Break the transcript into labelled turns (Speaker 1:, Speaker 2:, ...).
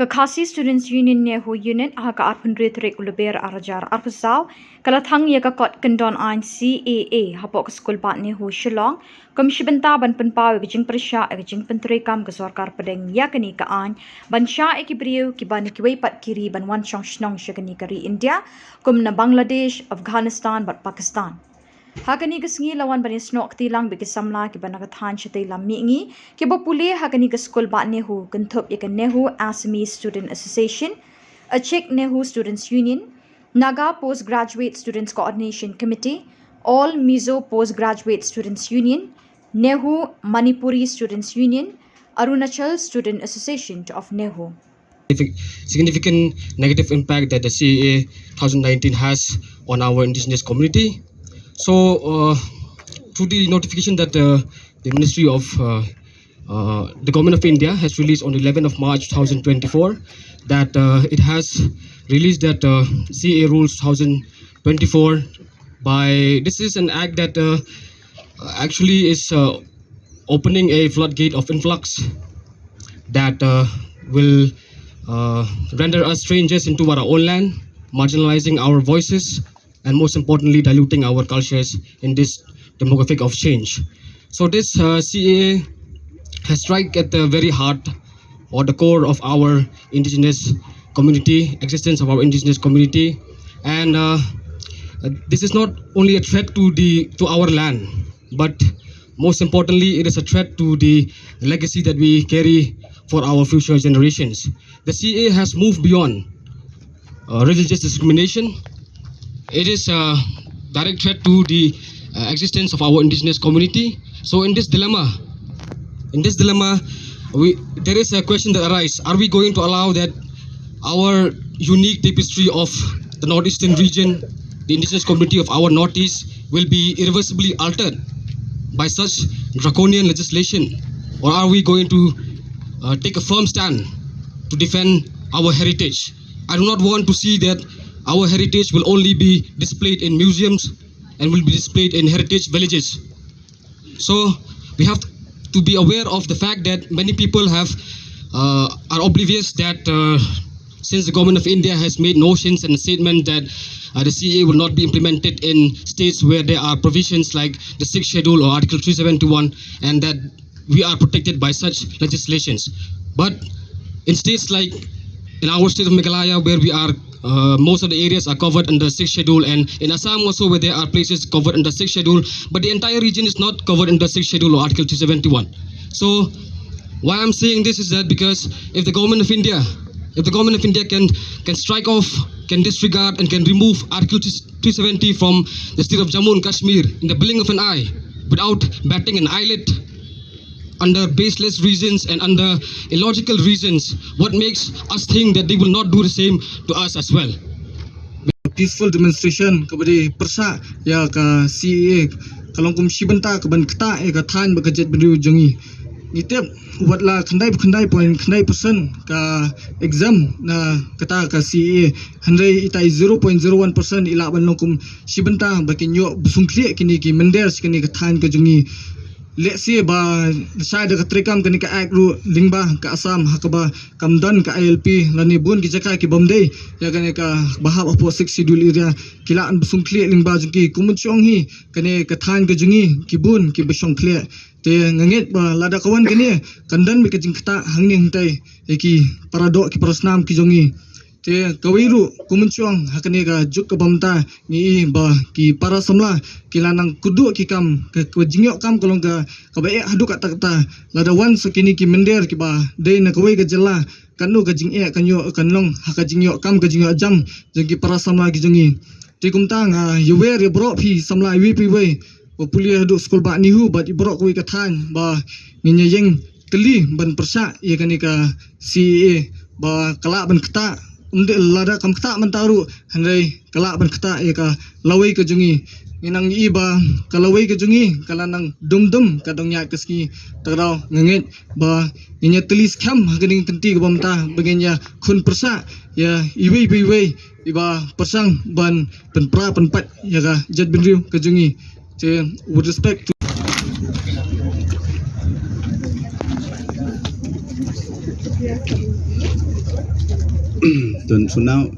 Speaker 1: Khasi Students Union Nehu Unit haka arpun rek uluber arajar arpusau kala Thang ya kot Kyndon an CAA Hapoh Skul Nehu Shillong komshibenta ban penpau gijing persya gijing pentri kam ke sarkar pedeng yakni ka an ban sya ekibriu ki ban kiwei pat kiri ban wan chong shnong shagani kari India kum na Bangladesh Afghanistan bat Pakistan Hakani kesngi lawan bani snok tilang bagi Samla ki bana kathan chate lam mingi ki bopule hakani ke Skul Nehu kentup ya Nehu Assamese Student Association a Czech Nehu Students Union Naga Postgraduate Students Coordination Committee All Mizo Postgraduate Students Union Nehu Manipuri Students Union Arunachal Student Association of Nehu.
Speaker 2: Significant negative impact that the CAA 2019 has on our indigenous community. So, through the notification that the Ministry of the Government of India has released on the 11th of March 2024, that it has released that CAA Rules 2024 by, this is an act that actually is opening a floodgate of influx that will render us strangers into our own land, marginalizing our voices, and most importantly, diluting our cultures in this demographic of change. So this CAA has struck at the very heart or the core of our indigenous community, existence of our indigenous community, and this is not only a threat to our land, but most importantly, it is a threat to the legacy that we carry for our future generations. The CAA has moved beyond religious discrimination. It is a direct threat to the existence of our indigenous community. So in this dilemma, there is a question that arises: are we going to allow that our unique tapestry of the northeastern region, the indigenous community of our northeast, will be irreversibly altered by such draconian legislation, or are we going to take a firm stand to defend our heritage? I do not want to see that our heritage will only be displayed in museums and will be displayed in heritage villages. So we have to be aware of the fact that many people are oblivious that since the government of India has made notions and statement that the CAA will not be implemented in states where there are provisions like the 6th schedule or Article 371, and that we are protected by such legislations. But in states like in our state of Meghalaya, where we are most of the areas are covered under 6th schedule, and in Assam also where there are places covered under 6th schedule, but the entire region is not covered under 6th schedule or Article 271. So why I'm saying this is that because if the government of India can strike off, can disregard and can remove Article 270 from the state of Jammu and Kashmir in the blink of an eye without batting an eyelid, under baseless reasons and under illogical reasons, what makes us think that they will not do the same to us as well?
Speaker 3: Peaceful demonstration kepada persa ya ka CAA kalau kum sibenta ke ban kata ka than ba jet beriu jongi nitep watla khandai point khandai persen ka exam na kata ka CAA handai itai 0.01% ila ban kum sibenta ba kinyo busungkli kini ki mender kini ka than ka jongi. Let's say ba saya dekat rekam kini ka act ru lingba ka Assam hakaba Kyndon ka ILP lani bun ki jaka ki bomdei ya kani ka bahab Hapoh 6 schedule area kilaan busungkli lingba jungki kumunchong hi kani ka than ka jungi ki bun ki besongkli te ngangit ba lada kawan kini Kyndon mi ka jingkta hangning tai ki paradok ki parasnam ki jongi te kawiru kumunchong hakani ka juk ka bomta ni ba ki para Samla kilanang kudu ki kam ka jingyok kam kolong ka bae hadu ka takta lada wan sakini ki mender ki ba dei na kawai ka jella kanu ka jingye kanyo kanlong haka jingyok kam ka jingyok jam jengki para Samla ki jongi te kumtang yuwer ye bro phi Samla wi pi we populi hadu Skul Nehu ba ibro koi ka than ba nginya yeng teli ban persa ye kani ka CAA ba kala ban kata lada kam kata mentaru handai kala ban kata ya ka lawai ka jungi inang iba kalawai ka jungi kalanang dum kadongnya keski tagaw ngengit ba inya telis kam haganing tenti ka bamta bagenya khun persa ya iwi iba persang ban penpra penpat ya ka jet benriu ka jungi with respect to
Speaker 4: Then so now